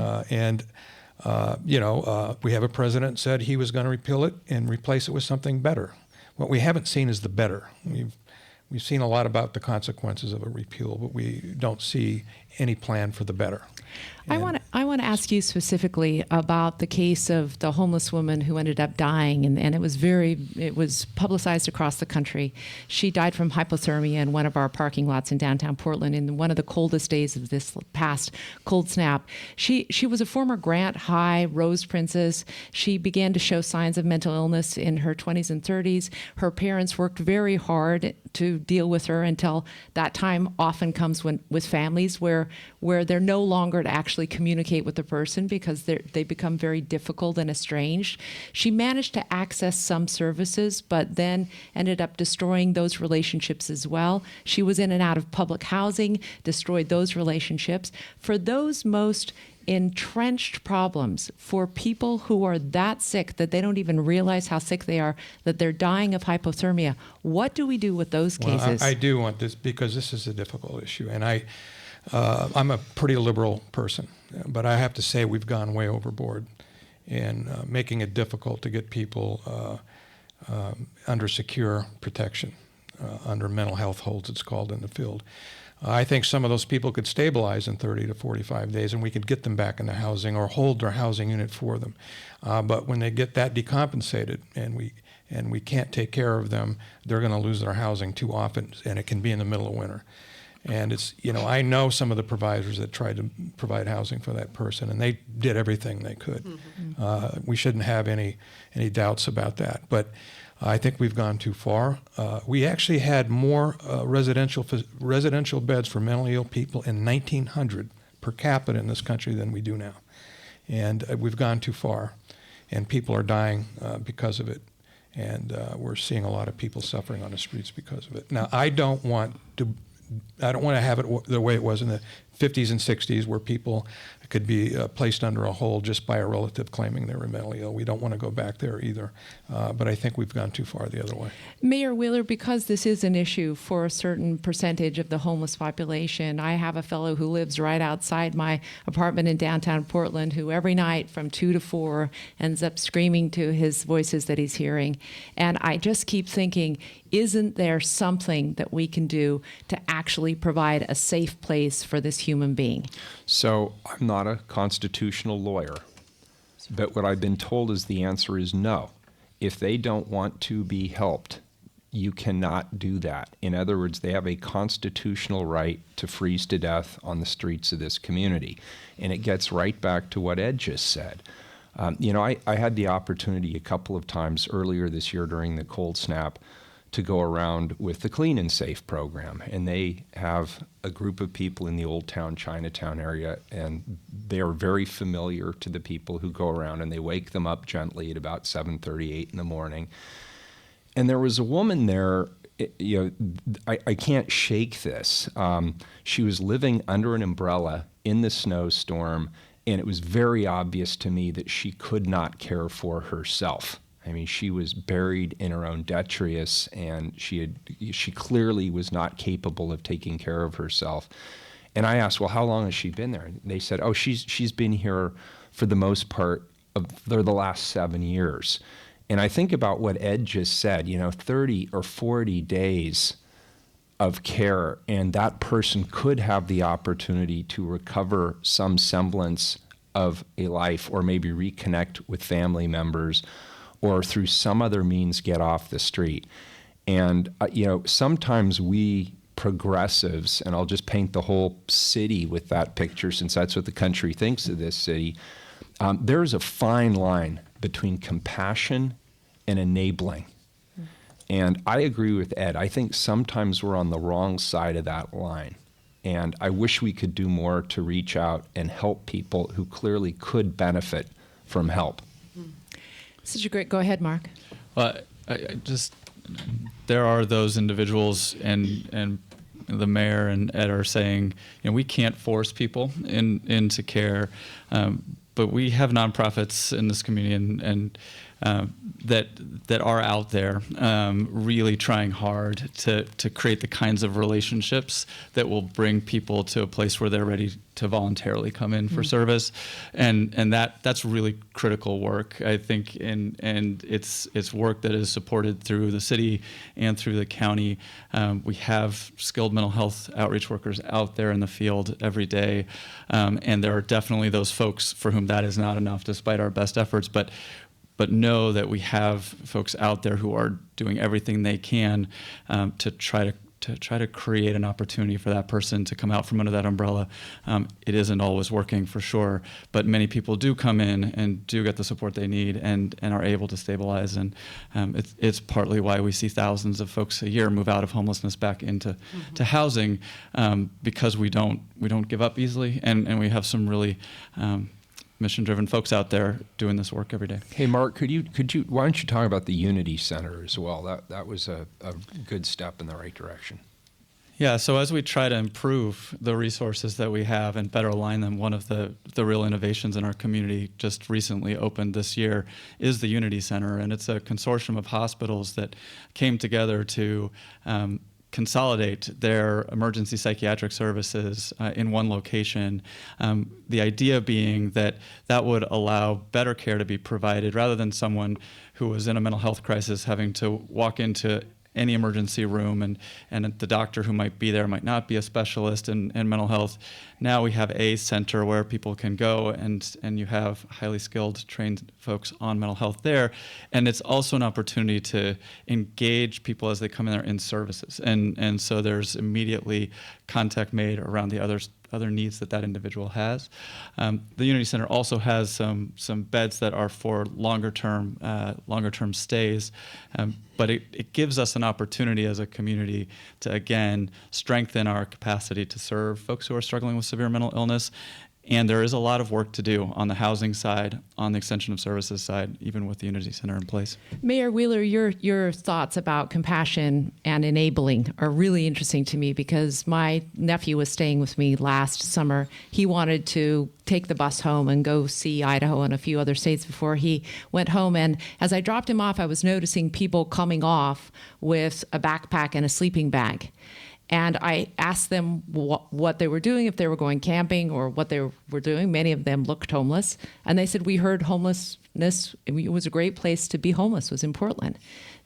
have a president said he was going to repeal it and replace it with something better. What we haven't seen is the better. We've seen a lot about the consequences of a repeal, but we don't see any plan for the better. I want to ask you specifically about the case of the homeless woman who ended up dying, and it was publicized across the country. She died from hypothermia in one of our parking lots in downtown Portland in one of the coldest days of this past cold snap. She was a former Grant High Rose Princess. She began to show signs of mental illness in her 20s and 30s. Her parents worked very hard to deal with her until that time often comes with families where they're no longer to actually communicate with the person because they become very difficult and estranged. She managed to access some services, but then ended up destroying those relationships as well. She was in and out of public housing, destroyed those relationships. For those most entrenched problems, for people who are that sick that they don't even realize how sick they are, that they're dying of hypothermia, what do we do with those cases? I do want this because this is a difficult issue, and I'm a pretty liberal person, but I have to say we've gone way overboard in making it difficult to get people under secure protection, under mental health holds, it's called in the field. I think some of those people could stabilize in 30 to 45 days, and we could get them back into housing or hold their housing unit for them. But when they get that decompensated and we can't take care of them, they're going to lose their housing too often, and it can be in the middle of winter. And it's, I know some of the providers that tried to provide housing for that person, and they did everything they could. Mm-hmm. We shouldn't have any doubts about that. But I think we've gone too far. We actually had more residential beds for mentally ill people in 1900 per capita in this country than we do now. And we've gone too far, and people are dying because of it. And we're seeing a lot of people suffering on the streets because of it. Now, I don't want to have it the way it was in the 50s and 60s, where people could be placed under a hold just by a relative claiming they were mentally ill. We don't want to go back there either. But I think we've gone too far the other way. Mayor Wheeler, because this is an issue for a certain percentage of the homeless population, I have a fellow who lives right outside my apartment in downtown Portland who every night from 2 to 4 ends up screaming to his voices that he's hearing. And I just keep thinking, isn't there something that we can do to actually provide a safe place for this human being? So I'm not a constitutional lawyer, But what I've been told is the answer is no. If they don't want to be helped, you cannot do that. In other words, they have a constitutional right to freeze to death on the streets of this community. And it gets right back to what Ed just said. I had the opportunity a couple of times earlier this year during the cold snap to go around with the Clean and Safe program. And they have a group of people in the Old Town, Chinatown area, and they are very familiar to the people who go around, and they wake them up gently at about 7:38 in the morning. And there was a woman there, I can't shake this. She was living under an umbrella in the snowstorm, and it was very obvious to me that she could not care for herself. I mean, she was buried in her own detritus, and she clearly was not capable of taking care of herself. And I asked, well, how long has she been there? And they said, oh, she's been here for the most part of the last 7 years. And I think about what Ed just said, 30 or 40 days of care, and that person could have the opportunity to recover some semblance of a life, or maybe reconnect with family members, or through some other means get off the street. And, sometimes we progressives, and I'll just paint the whole city with that picture since that's what the country thinks of this city, there's a fine line between compassion and enabling. And I agree with Ed. I think sometimes we're on the wrong side of that line. And I wish we could do more to reach out and help people who clearly could benefit from help. Such a great, go ahead, Mark. There are those individuals, and the mayor and Ed are saying, we can't force people into care, but we have nonprofits in this community and that are out there really trying hard to create the kinds of relationships that will bring people to a place where they're ready to voluntarily come in for service, and that's really critical work, I think, and it's work that is supported through the city and through the county. We have skilled mental health outreach workers out there in the field every day, and there are definitely those folks for whom that is not enough despite our best efforts, but know that we have folks out there who are doing everything they can to try to create an opportunity for that person to come out from under that umbrella. It isn't always working for sure, but many people do come in and do get the support they need and are able to stabilize. And it's partly why we see thousands of folks a year move out of homelessness back into to housing, because we don't give up easily, and we have some really mission-driven folks out there doing this work every day. Hey, Mark, could you? Why don't you talk about the Unity Center as well? That was a good step in the right direction. Yeah. So as we try to improve the resources that we have and better align them, one of the real innovations in our community just recently opened this year is the Unity Center, and it's a consortium of hospitals that came together to consolidate their emergency psychiatric services in one location. The idea being that would allow better care to be provided rather than someone who was in a mental health crisis having to walk into any emergency room and the doctor who might be there might not be a specialist in mental health. Now we have a center where people can go and you have highly skilled, trained folks on mental health there. And it's also an opportunity to engage people as they come in there in services. And so there's immediately contact made around the other needs that individual has. The Unity Center also has some beds that are for longer term stays, but it gives us an opportunity as a community to again strengthen our capacity to serve folks who are struggling with severe mental illness. And there is a lot of work to do on the housing side, on the extension of services side, even with the Unity Center in place. Mayor Wheeler, your thoughts about compassion and enabling are really interesting to me because my nephew was staying with me last summer. He wanted to take the bus home and go see Idaho and a few other states before he went home. And as I dropped him off, I was noticing people coming off with a backpack and a sleeping bag. And I asked them what they were doing, if they were going camping or what they were doing. Many of them looked homeless. And they said, we heard homelessness, it was a great place to be homeless, was in Portland.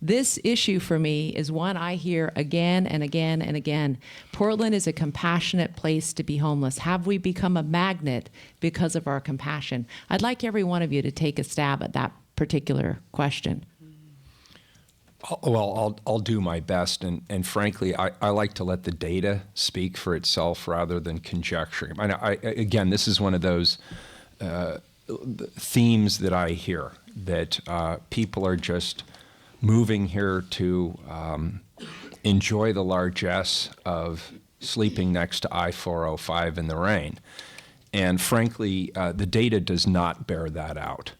This issue for me is one I hear again and again and again. Portland is a compassionate place to be homeless. Have we become a magnet because of our compassion? I'd like every one of you to take a stab at that particular question. Well, I'll do my best, and frankly, I like to let the data speak for itself rather than conjecturing. Again, this is one of those themes that I hear, that people are just moving here to enjoy the largesse of sleeping next to I-405 in the rain. And frankly, the data does not bear that out.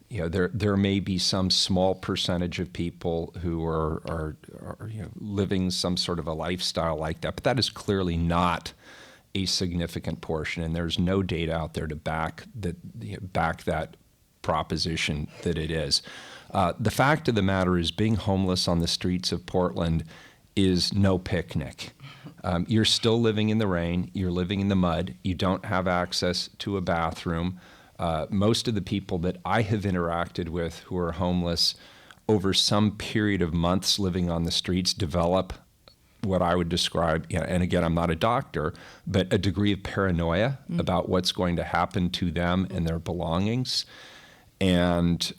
There may be some small percentage of people who are living some sort of a lifestyle like that, but that is clearly not a significant portion, and there's no data out there to back that proposition that it is. The fact of the matter is, being homeless on the streets of Portland is no picnic. You're still living in the rain, you're living in the mud, you don't have access to a bathroom. Most of the people that I have interacted with who are homeless over some period of months living on the streets develop what I would describe, and again, I'm not a doctor, but a degree of paranoia about what's going to happen to them and their belongings. And,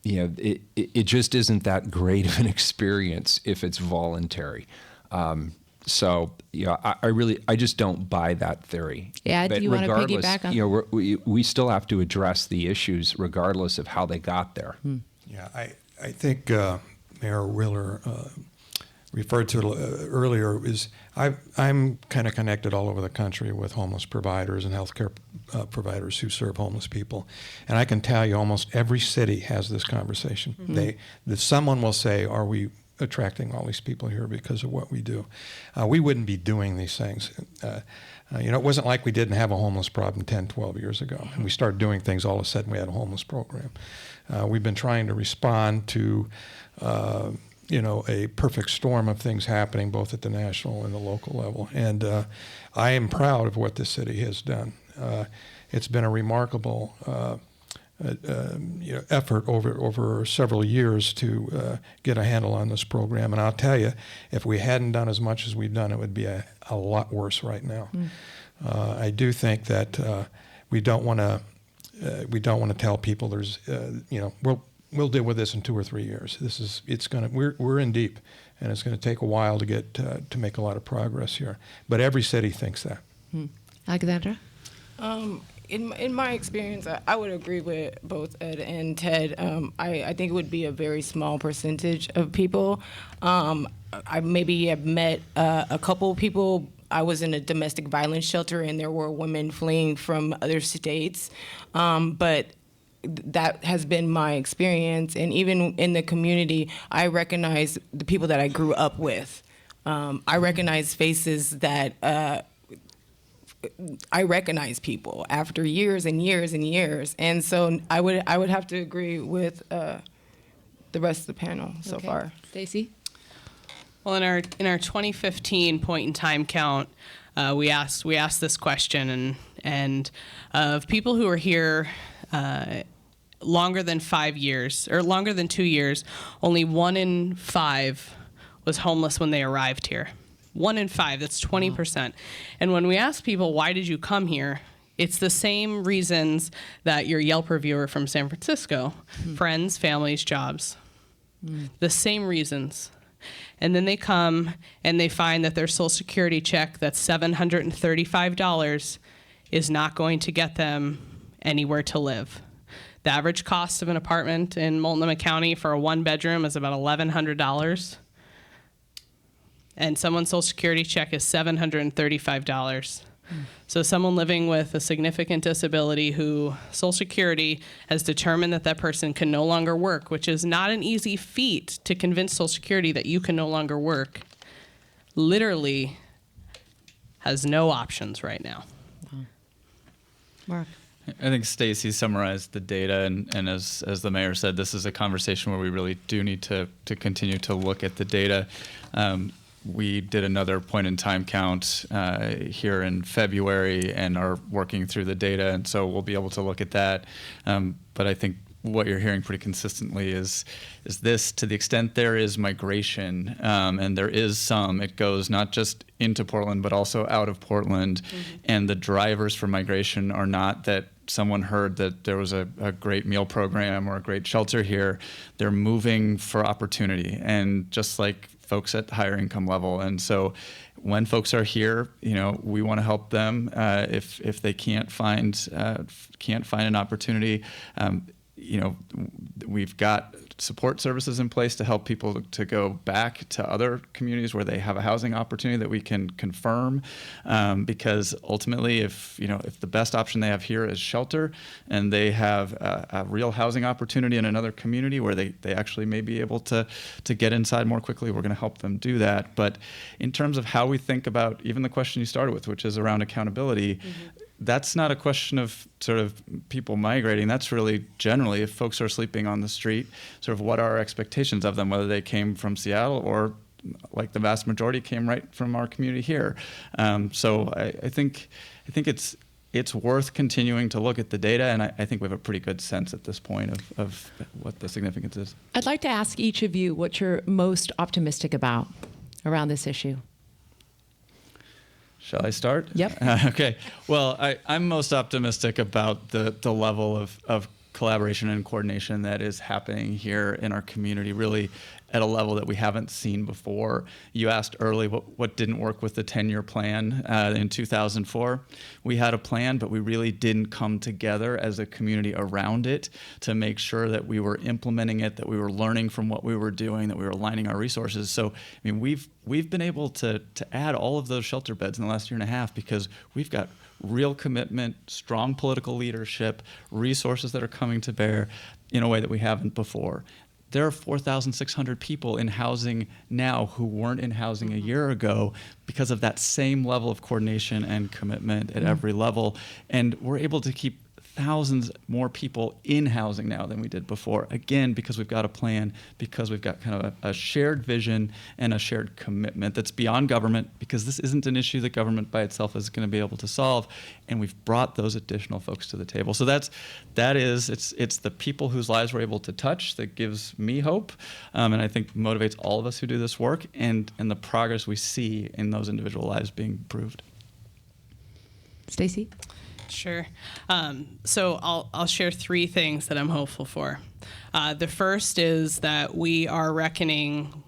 it just isn't that great of an experience if it's voluntary. So, I just don't buy that theory. Yeah, but do you want to piggyback on? We still have to address the issues regardless of how they got there. Yeah, I think Mayor Wheeler referred to it earlier. I'm kind of connected all over the country with homeless providers and healthcare providers who serve homeless people, and I can tell you almost every city has this conversation. That someone will say, "Are we attracting all these people here because of what we do?" We wouldn't be doing these things. It wasn't like we didn't have a homeless problem 10, 12 years ago, and we started doing things, all of a sudden we had a homeless program. We've been trying to respond to a perfect storm of things happening both at the national and the local level. And I am proud of what this city has done. It's been a remarkable effort over several years to get a handle on this program. And I'll tell you, if we hadn't done as much as we've done, it would be a lot worse right now. I do think that we don't want to tell people there's we'll deal with this in 2 or 3 years. We're in deep, and it's going to take a while to get to make a lot of progress here. But every city thinks that. Alexandra? In my experience, I would agree with both Ed and Ted. I think it would be a very small percentage of people. I maybe have met a couple of people. I was in a domestic violence shelter, and there were women fleeing from other states. But that has been my experience. And even in the community, I recognize the people that I grew up with. I recognize faces that I recognize people after years and years and years. And so I would have to agree with the rest of the panel so far. Stacey? Well, in our 2015 point in time count, we asked this question, and of people who are here longer than 5 years or longer than 2 years, only 1 in 5 was homeless when they arrived here. 1 in 5, that's 20%. And when we ask people, why did you come here? It's the same reasons that your Yelp reviewer from San Francisco, friends, families, jobs, the same reasons. And then they come and they find that their Social Security check, that's $735, is not going to get them anywhere to live. The average cost of an apartment in Multnomah County for a 1-bedroom is about $1,100. And someone's Social Security check is $735. So someone living with a significant disability who Social Security has determined that person can no longer work, which is not an easy feat to convince Social Security that you can no longer work, literally has no options right now. Mark? I think Stacey summarized the data, and as the mayor said, this is a conversation where we really do need to continue to look at the data. We did another point-in-time count here in February and are working through the data, and so we'll be able to look at that. But I think what you're hearing pretty consistently is this: to the extent there is migration, and there is some, it goes not just into Portland but also out of Portland, and the drivers for migration are not that someone heard that there was a great meal program or a great shelter here. They're moving for opportunity, and just like folks at higher income level. And so when folks are here, we want to help them if they can't find an opportunity. We've got support services in place to help people to go back to other communities where they have a housing opportunity that we can confirm, because ultimately if the best option they have here is shelter and they have a real housing opportunity in another community where they actually may be able to get inside more quickly, we're going to help them do that. But in terms of how we think about even the question you started with, which is around accountability, that's not a question of sort of people migrating. That's really generally, if folks are sleeping on the street, sort of what are our expectations of them, whether they came from Seattle or, like the vast majority, came right from our community here. So I think it's worth continuing to look at the data, and I think we have a pretty good sense at this point of what the significance is. I'd like to ask each of you what you're most optimistic about around this issue. Shall I start? Yep. Okay. Well, I'm most optimistic about the level of collaboration and coordination that is happening here in our community, really at a level that we haven't seen before. You asked early what didn't work with the 10-year plan in 2004. We had a plan, but we really didn't come together as a community around it to make sure that we were implementing it, that we were learning from what we were doing, that we were aligning our resources. So, we've been able to add all of those shelter beds in the last year and a half because we've got real commitment, strong political leadership, resources that are coming to bear in a way that we haven't before. There are 4,600 people in housing now who weren't in housing a year ago because of that same level of coordination and commitment at every level. And we're able to keep thousands more people in housing now than we did before. Again, because we've got a plan, because we've got kind of a shared vision and a shared commitment that's beyond government, because this isn't an issue that government by itself is going to be able to solve. And we've brought those additional folks to the table. So it's the people whose lives we're able to touch that gives me hope, and I think motivates all of us who do this work, and the progress we see in those individual lives being improved. Stacey? Sure. So I'll share three things that I'm hopeful for. The first is that we are reckoning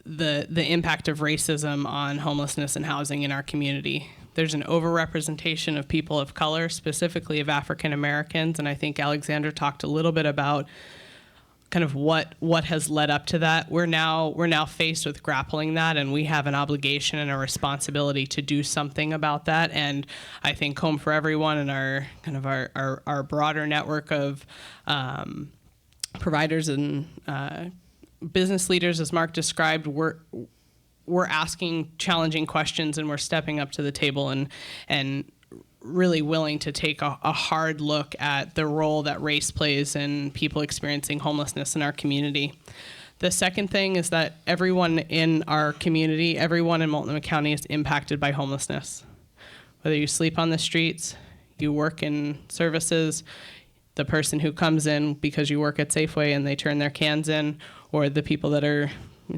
the impact of racism on homelessness and housing in our community. There's an overrepresentation of people of color, specifically of African Americans, and I think Alexandra talked a little bit about kind of what has led up to that. We're now faced with grappling that, and we have an obligation and a responsibility to do something about that. And I think Home for Everyone and our broader network of providers and business leaders, as Mark described, we're asking challenging questions, and we're stepping up to the table and really willing to take a hard look at the role that race plays in people experiencing homelessness in our community. The second thing is that everyone in our community, everyone in Multnomah County is impacted by homelessness. Whether you sleep on the streets, you work in services, the person who comes in because you work at Safeway and they turn their cans in, or the people that are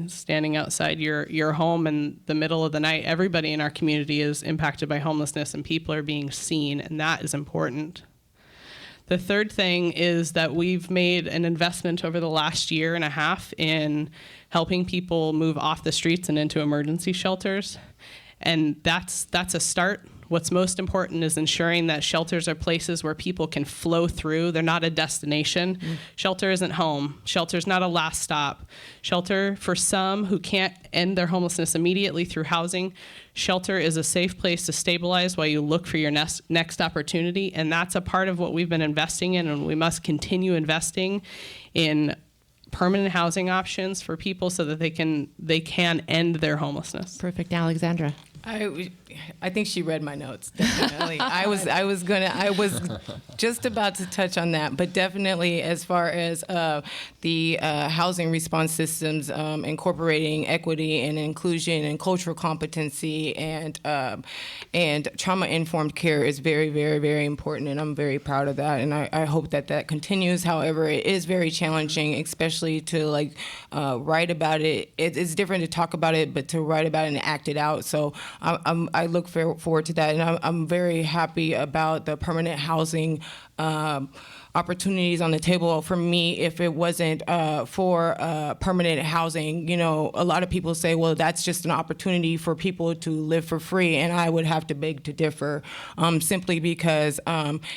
standing outside your home in the middle of the night. Everybody in our community is impacted by homelessness, and people are being seen, and that is important. The third thing is that we've made an investment over the last year and a half in helping people move off the streets and into emergency shelters, and that's a start. What's most important is ensuring that shelters are places where people can flow through. They're not a destination. Shelter isn't home. Shelter's not a last stop. Shelter, for some who can't end their homelessness immediately through housing, shelter is a safe place to stabilize while you look for your next opportunity. And that's a part of what we've been investing in, and we must continue investing in permanent housing options for people so that they can end their homelessness. Perfect. Alexandra. I think she read my notes. Definitely. I was just about to touch on that, but definitely as far as the housing response systems, incorporating equity and inclusion and cultural competency and trauma-informed care is very, very, very important, and I'm very proud of that, and I hope that continues. However, it is very challenging, especially to write about it. It's different to talk about it, but to write about it and act it out. So I look forward to that, and I'm very happy about the permanent housing opportunities on the table. For me, if it wasn't for permanent housing, a lot of people say, well, that's just an opportunity for people to live for free, and I would have to beg to differ, simply because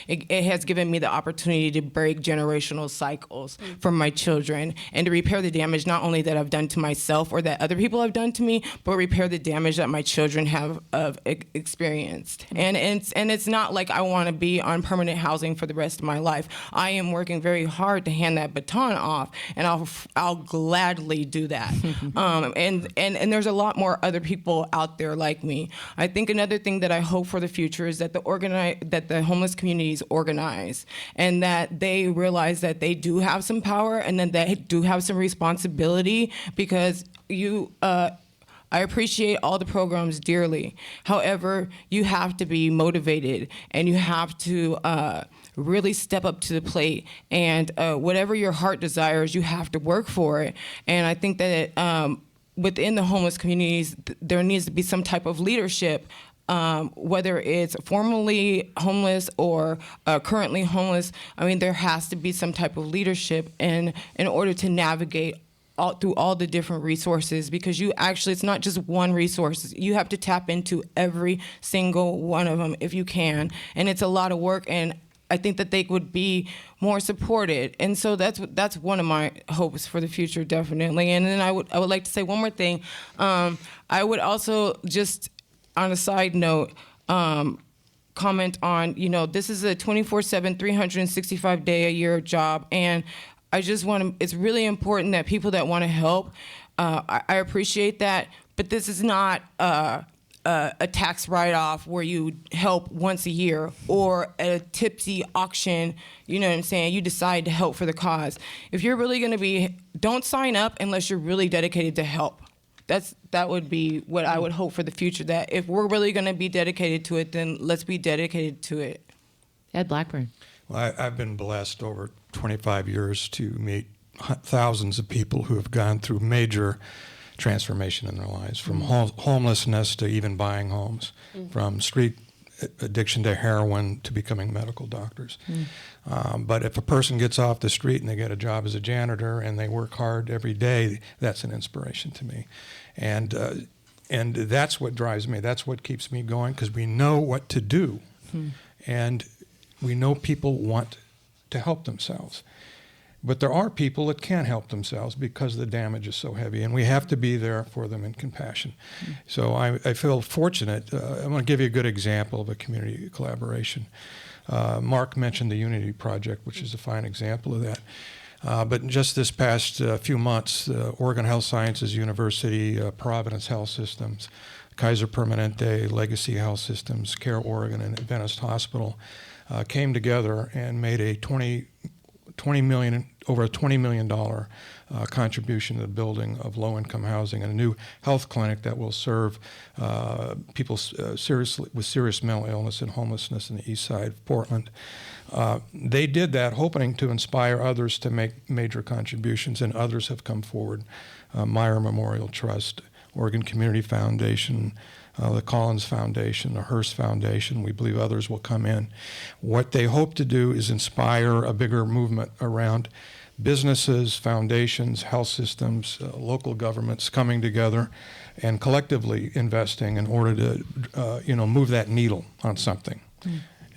it has given me the opportunity to break generational cycles for my children and to repair the damage not only that I've done to myself or that other people have done to me, but repair the damage that my children have experienced. And it's not like I want to be on permanent housing for the rest of my life. I am working very hard to hand that baton off, and I'll gladly do that. And there's a lot more other people out there like me. I think another thing that I hope for the future is that the homeless communities organize, and that they realize that they do have some power and that they do have some responsibility, because I appreciate all the programs dearly. However, you have to be motivated, and you have to really step up to the plate. And whatever your heart desires, you have to work for it. And I think that within the homeless communities, there needs to be some type of leadership, whether it's formerly homeless or currently homeless. I mean, there has to be some type of leadership in order to navigate through all the different resources, because it's not just one resource. You have to tap into every single one of them if you can, and it's a lot of work, and I think that they would be more supported. And so that's one of my hopes for the future, definitely. And then I would like to say one more thing. I would also, just on a side note, comment on, this is a 24/7, 365-day-a-year job, and it's really important that people that want to help, I appreciate that, but this is not a tax write-off where you help once a year, or a tipsy auction, you know what I'm saying? You decide to help for the cause. If you're really going to don't sign up unless you're really dedicated to help. That would be what I would hope for the future, that if we're really going to be dedicated to it, then let's be dedicated to it. Ed Blackburn. Well, I've been blessed over 25 years to meet thousands of people who have gone through major transformation in their lives, from homelessness to even buying homes, from street addiction to heroin to becoming medical doctors. But if a person gets off the street and they get a job as a janitor and they work hard every day, that's an inspiration to me. And that's what drives me. That's what keeps me going, because we know what to do. And we know people want to help themselves. But there are people that can't help themselves because the damage is so heavy, and we have to be there for them in compassion. So I feel fortunate. I want to give you a good example of a community collaboration. Mark mentioned the Unity Project, which is a fine example of that. But just this past few months, Oregon Health Sciences University, Providence Health Systems, Kaiser Permanente, Legacy Health Systems, Care Oregon, and Adventist Hospital came together and made a over a $20 million contribution to the building of low-income housing and a new health clinic that will serve people with serious mental illness and homelessness in the east side of Portland. They did that hoping to inspire others to make major contributions, and others have come forward. Meyer Memorial Trust, Oregon Community Foundation, the Collins Foundation, the Hearst Foundation. We believe others will come in. What they hope to do is inspire a bigger movement around businesses, foundations, health systems, local governments coming together and collectively investing in order to move that needle on something,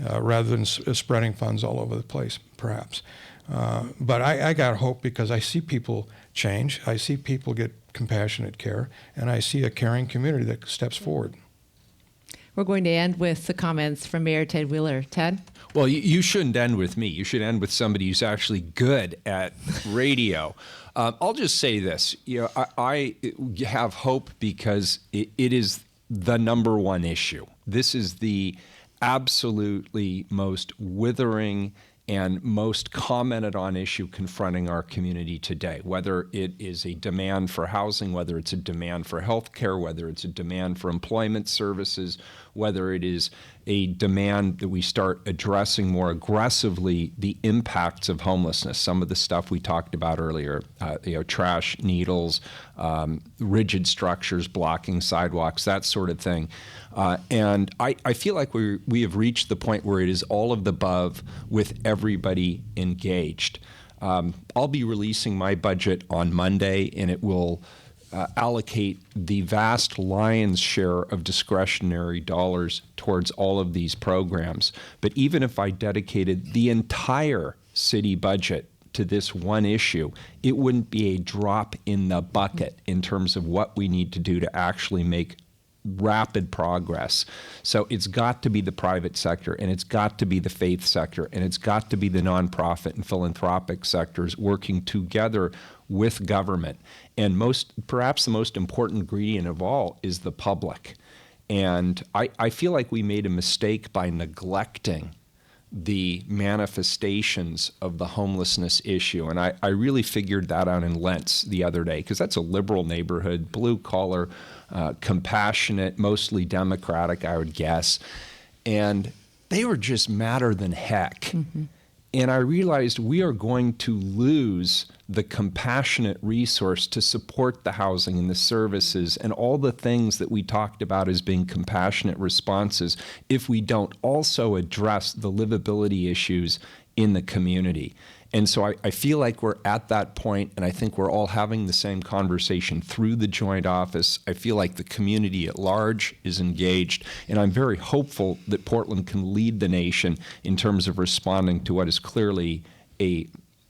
rather than spreading funds all over the place, perhaps. But I got hope because I see people change. I see people get compassionate care, and I see a caring community that steps forward. We're going to end with the comments from Mayor Ted Wheeler. Ted? Well, you shouldn't end with me. You should end with somebody who's actually good at radio. I'll just say this. I have hope because it is the number one issue. This is the absolutely most withering and most commented on issue confronting our community today, whether it is a demand for housing, whether it's a demand for health care, whether it's a demand for employment services, whether it is a demand that we start addressing more aggressively the impacts of homelessness. Some of the stuff we talked about earlier, trash, needles, rigid structures blocking sidewalks, that sort of thing. And I feel like we have reached the point where it is all of the above with everybody engaged. I'll be releasing my budget on Monday, and it will allocate the vast lion's share of discretionary dollars towards all of these programs. But even if I dedicated the entire city budget to this one issue, it wouldn't be a drop in the bucket in terms of what we need to do to actually make rapid progress. So it's got to be the private sector, and it's got to be the faith sector, and it's got to be the nonprofit and philanthropic sectors working together with government. And perhaps the most important ingredient of all is the public. And I feel like we made a mistake by neglecting the manifestations of the homelessness issue. And I really figured that out in Lentz the other day, because that's a liberal neighborhood, blue collar, compassionate, mostly Democratic, I would guess. And they were just madder than heck. Mm-hmm. And I realized we are going to lose the compassionate resource to support the housing and the services and all the things that we talked about as being compassionate responses if we don't also address the livability issues in the community. And so I feel like we're at that point, and I think we're all having the same conversation through the joint office. I feel like the community at large is engaged, and I'm very hopeful that Portland can lead the nation in terms of responding to what is clearly a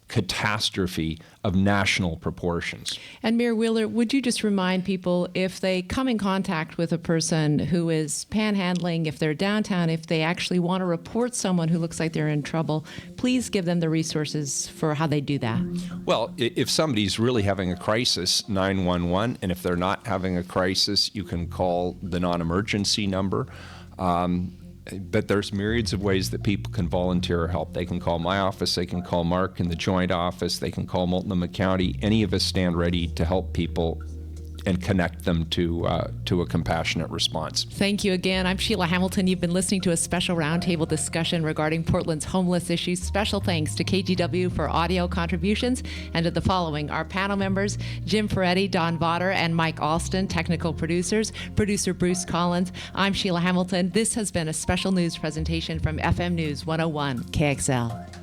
catastrophe of national proportions. And Mayor Wheeler, would you just remind people, if they come in contact with a person who is panhandling, if they're downtown, if they actually want to report someone who looks like they're in trouble, please give them the resources for how they do that. Well, if somebody's really having a crisis, 911, and if they're not having a crisis, you can call the non-emergency number. But there's myriads of ways that people can volunteer or help. They can call my office, they can call Mark in the joint office, they can call Multnomah County. Any of us stand ready to help people and connect them to a compassionate response. Thank you again. I'm Sheila Hamilton. You've been listening to a special roundtable discussion regarding Portland's homeless issues. Special thanks to KGW for audio contributions, and to the following: our panel members, Jim Ferretti, Don Votter, and Mike Alston, technical producers, producer Bruce Collins. I'm Sheila Hamilton. This has been a special news presentation from FM News 101 KXL.